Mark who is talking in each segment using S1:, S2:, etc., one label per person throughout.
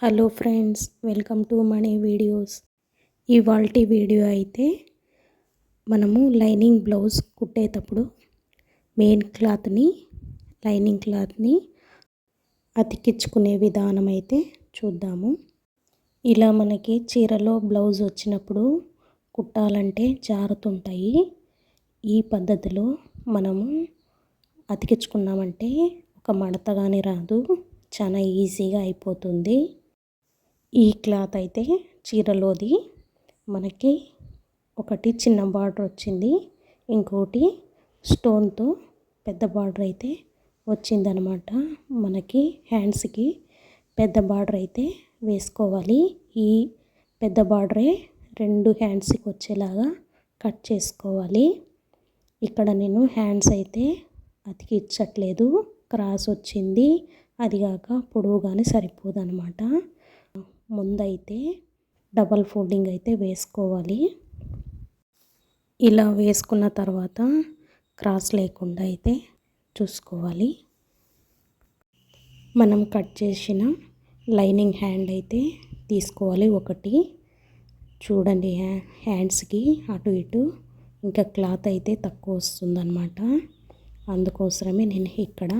S1: Hello friends, welcome to money videos. ఇవాల్టి video అయితే మనము లైనింగ్ బ్లౌజ్ కుట్టేటప్పుడు మెయిన్ క్లాత్ని లైనింగ్ క్లాత్ని అతికించుకునే విధానం అయితే చూద్దాము. ఇలా మనకి చీరలో బ్లౌజ్ వచ్చినప్పుడు కుట్టాలంటే జారుతుంటాయి. ఈ పద్ధతిలో మనము అతికించుకున్నామంటే ఒక మడత కానీ రాదు, చాలా ఈజీగా అయిపోతుంది. ఈ క్లాత్ అయితే చీరలోది మనకి ఒకటి చిన్న బార్డర్ వచ్చింది, ఇంకోటి స్టోన్తో పెద్ద బార్డర్ అయితే వచ్చిందనమాట. మనకి హ్యాండ్స్కి పెద్ద బార్డర్ అయితే వేసుకోవాలి. ఈ పెద్ద బార్డరే రెండు హ్యాండ్స్కి వచ్చేలాగా కట్ చేసుకోవాలి. ఇక్కడ నేను హ్యాండ్స్ అయితే అతికించట్లేదు, క్రాస్ వచ్చింది, అదిగాక పొడవు కానీ సరిపోదన్నమాట. ముందైతే డబల్ ఫోల్డింగ్ అయితే వేసుకోవాలి. ఇలా వేసుకున్న తర్వాత క్రాస్ లేకుండా అయితే చూసుకోవాలి. మనం కట్ చేసిన లైనింగ్ హ్యాండ్ అయితే తీసుకోవాలి. ఒకటి చూడండి, హ్యాండ్స్కి అటు ఇటు ఇంకా క్లాత్ అయితే తక్కువ వస్తుందన్నమాట. అందుకోసమే నేను ఇక్కడ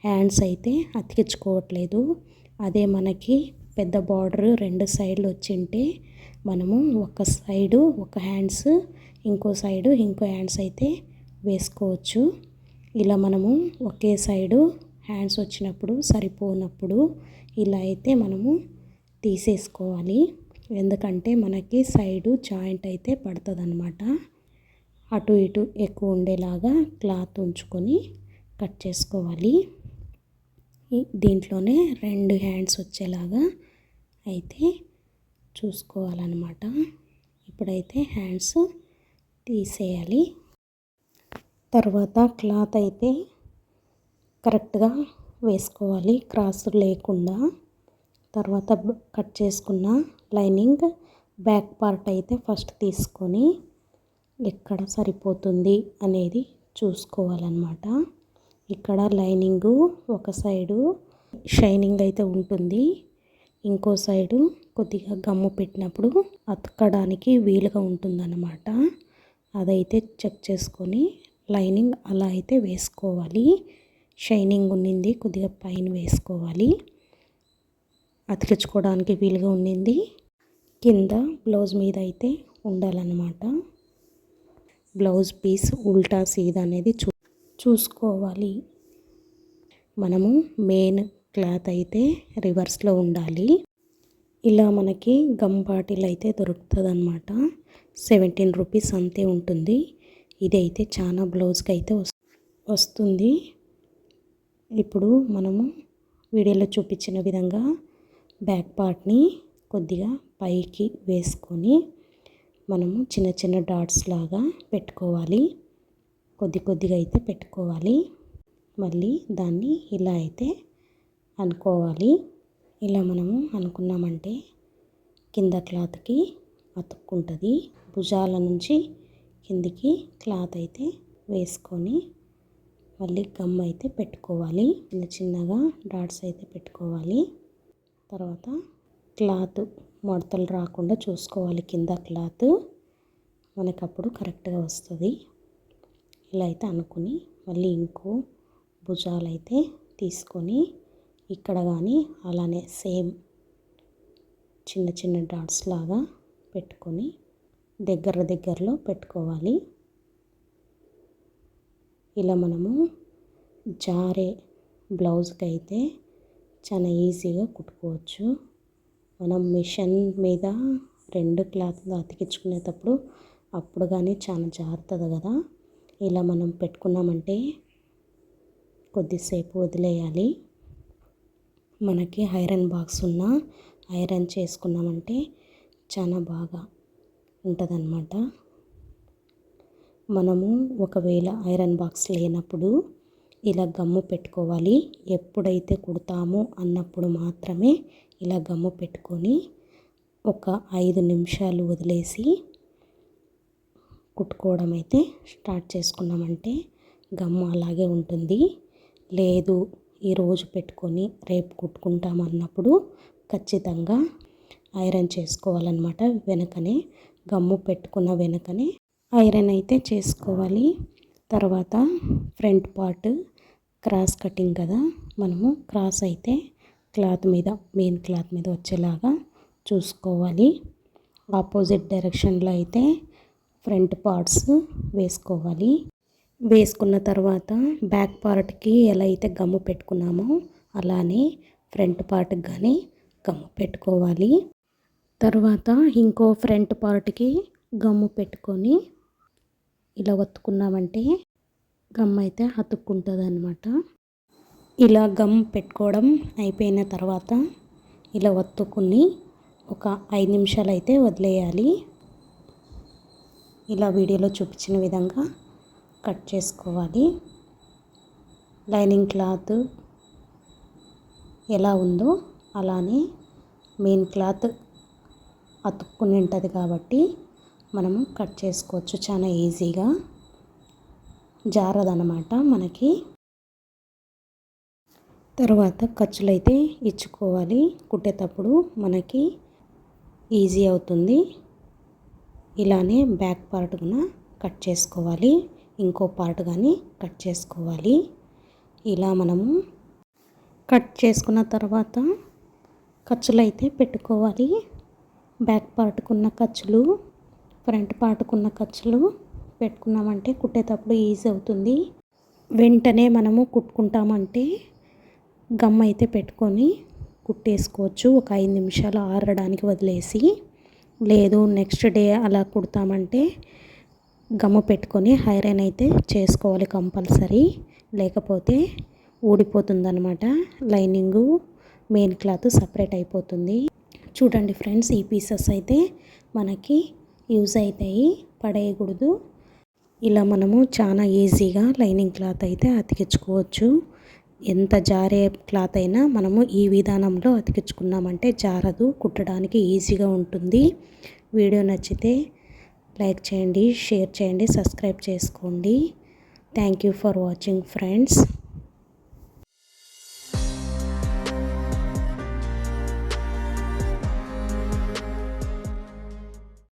S1: హ్యాండ్స్ అయితే అతికించుకోవట్లేదు. అదే మనకి పెద్ద బార్డర్ రెండు సైడ్లు వచ్చింటే మనము ఒక సైడు ఒక హ్యాండ్స్, ఇంకో సైడు ఇంకో హ్యాండ్స్ అయితే వేసుకోవచ్చు. ఇలా మనము ఒకే సైడు హ్యాండ్స్ వచ్చినప్పుడు సరిపోనప్పుడు ఇలా అయితే మనము తీసేసుకోవాలి. ఎందుకంటే మనకి సైడు జాయింట్ అయితే పడుతుందన్నమాట. అటు ఇటు ఎక్కువ ఉండేలాగా క్లాత్ ఉంచుకొని కట్ చేసుకోవాలి. దీంట్లోనే రెండు హ్యాండ్స్ వచ్చేలాగా అయితే చూసుకోవాలన్నమాట. ఇప్పుడైతే హ్యాండ్స్ తీసేయాలి. తర్వాత క్లాత్ అయితే కరెక్ట్గా వేసుకోవాలి, క్రాస్ లేకుండా. తర్వాత కట్ చేసుకున్న లైనింగ్ బ్యాక్ పార్ట్ అయితే ఫస్ట్ తీసుకొని ఎక్కడ సరిపోతుంది అనేది చూసుకోవాలన్నమాట. ఇక్కడ లైనింగు ఒక సైడు షైనింగ్ అయితే ఉంటుంది, ఇంకో సైడు కొద్దిగా గమ్ము పెట్టినప్పుడు అతకడానికి వీలుగా ఉంటుందన్నమాట. అదైతే చెక్ చేసుకొని లైనింగ్ అలా అయితే వేసుకోవాలి. షైనింగ్ ఉన్నింది కొద్దిగా పైన వేసుకోవాలి, అతికించుకోవడానికి వీలుగా ఉన్నింది కింద బ్లౌజ్ మీద అయితే ఉండాలన్నమాట. బ్లౌజ్ పీస్ ఉల్టా సీదా అనేది చూసుకోవాలి. మనము మెయిన్ క్లాత్ అయితే రివర్స్లో ఉండాలి. ఇలా మనకి గమ్ బాటిల్ అయితే దొరుకుతుంది అన్నమాట. 17 రూపీస్ అంతే ఉంటుంది. ఇది అయితే చాలా బ్లౌజ్కి అయితే వస్తుంది. ఇప్పుడు మనము వీడియోలో చూపించిన విధంగా బ్యాక్ పార్ట్ని కొద్దిగా పైకి వేసుకొని మనము చిన్న చిన్న డాట్స్ లాగా పెట్టుకోవాలి. కొద్దిగా అయితే పెట్టుకోవాలి. మళ్ళీ దాన్ని ఇలా అయితే అనుకోవాలి. ఇలా మనము అనుకున్నామంటే కింద క్లాత్కి అతుక్కుంటుంది. భుజాల నుంచి కిందికి క్లాత్ అయితే వేసుకొని మళ్ళీ గమ్ అయితే పెట్టుకోవాలి. ఇలా చిన్నగా డాట్స్ అయితే పెట్టుకోవాలి. తర్వాత క్లాత్ ముడతలు రాకుండా చూసుకోవాలి. కింద క్లాత్ మనకప్పుడు కరెక్ట్గా వస్తుంది. ఇలా అయితే అనుకుని మళ్ళీ ఇంకో భుజాలు అయితే తీసుకొని ఇక్కడ కానీ అలానే సేమ్ చిన్న చిన్న డాట్స్ లాగా పెట్టుకొని దగ్గరలో పెట్టుకోవాలి. ఇలా మనము జారే బ్లౌజ్కి అయితే చాలా ఈజీగా కుట్టుకోవచ్చు. మనం మిషన్ మీద రెండు క్లాత్లు అతికించుకునేటప్పుడు అప్పుడు కానీ చాలా జారుతుంది కదా. ఇలా మనం పెట్టుకున్నామంటే కొద్దిసేపు వదిలేయాలి. మనకి ఐరన్ బాక్స్ ఉన్న ఐరన్ చేసుకున్నామంటే చాలా బాగా ఉంటుందన్నమాట. మనము ఒకవేళ ఐరన్ బాక్స్ లేనప్పుడు ఇలా గమ్ము పెట్టుకోవాలి. ఎప్పుడైతే కుడతామో అన్నప్పుడు మాత్రమే ఇలా గమ్ము పెట్టుకొని ఒక 5 నిమిషాలు వదిలేసి కుట్టుకోవడం అయితే స్టార్ట్ చేసుకున్నామంటే గమ్ము అలాగే ఉంటుంది. లేదు ఈరోజు పెట్టుకొని రేపు కుట్టుకుంటామన్నప్పుడు ఖచ్చితంగా ఐరన్ చేసుకోవాలన్నమాట. వెనకనే గమ్ము పెట్టుకున్న వెనకనే ఐరన్ అయితే చేసుకోవాలి. తర్వాత ఫ్రంట్ పార్ట్ క్రాస్ కటింగ్ కదా, మనము క్రాస్ అయితే క్లాత్ మీద, మెయిన్ క్లాత్ మీద వచ్చేలాగా చూసుకోవాలి. ఆపోజిట్ డైరెక్షన్లో అయితే ఫ్రంట్ పార్ట్స్ వేసుకోవాలి. వేసుకున్న తర్వాత బ్యాక్ పార్ట్కి ఎలా అయితే గమ్ము పెట్టుకున్నామో అలానే ఫ్రంట్ పార్ట్కి కానీ గమ్ము పెట్టుకోవాలి. తర్వాత ఇంకో ఫ్రంట్ పార్ట్కి గమ్ము పెట్టుకొని ఇలా ఒత్తుకున్నామంటే గమ్ అయితే అతుక్కుంటుంది అన్నమాట. ఇలా గమ్ పెట్టుకోవడం అయిపోయిన తర్వాత ఇలా ఒత్తుకుని ఒక 5 నిమిషాలు అయితే వదిలేయాలి. ఇలా వీడియోలో చూపించిన విధంగా కట్ చేసుకోవాలి. లైనింగ్ క్లాత్ ఎలా ఉందో అలానే మెయిన్ క్లాత్ అతుక్కుని ఉంటుంది కాబట్టి మనము కట్ చేసుకోవచ్చు చాలా ఈజీగా, జారదనమాట మనకి. తర్వాత ఖర్చులు అయితే ఇచ్చుకోవాలి. కుట్టేటప్పుడు మనకి ఈజీ అవుతుంది. ఇలానే బ్యాక్ పార్ట్ కూడా కట్ చేసుకోవాలి, ఇంకో పార్ట్ కానీ కట్ చేసుకోవాలి. ఇలా మనము కట్ చేసుకున్న తర్వాత ఖర్చులు అయితే పెట్టుకోవాలి. బ్యాక్ పార్ట్కున్న ఖర్చులు, ఫ్రంట్ పార్ట్కున్న ఖర్చులు పెట్టుకున్నామంటే కుట్టేటప్పుడు ఈజీ అవుతుంది. వెంటనే మనము కుట్టుకుంటామంటే గమ్ అయితే పెట్టుకొని కుట్టేసుకోవచ్చు. ఒక 5 నిమిషాలు ఆరడానికి వదిలేసి, లేదు నెక్స్ట్ డే అలా కుడతామంటే గమ్ము పెట్టుకొని ఐరన్ అయితే చేసుకోవాలి కంపల్సరీ. లేకపోతే ఊడిపోతుందన్నమాట. లైనింగు మెయిన్ క్లాత్ సపరేట్ అయిపోతుంది. చూడండి ఫ్రెండ్స్, ఈ పీసెస్ అయితే మనకి యూజ్ అవుతాయి, పడేయకూడదు. ఇలా మనము చాలా ఈజీగా లైనింగ్ క్లాత్ అయితే అతికించుకోవచ్చు. ఎంత జారే క్లాత్ అయినా మనము ఈ విధానంలో అతికించుకున్నామంటే జారదు, కుట్టడానికి ఈజీగా ఉంటుంది. వీడియో నచ్చితే లైక్ చేయండి, షేర్ చేయండి, సబ్స్క్రైబ్ చేసుకోండి. Thank you for watching friends.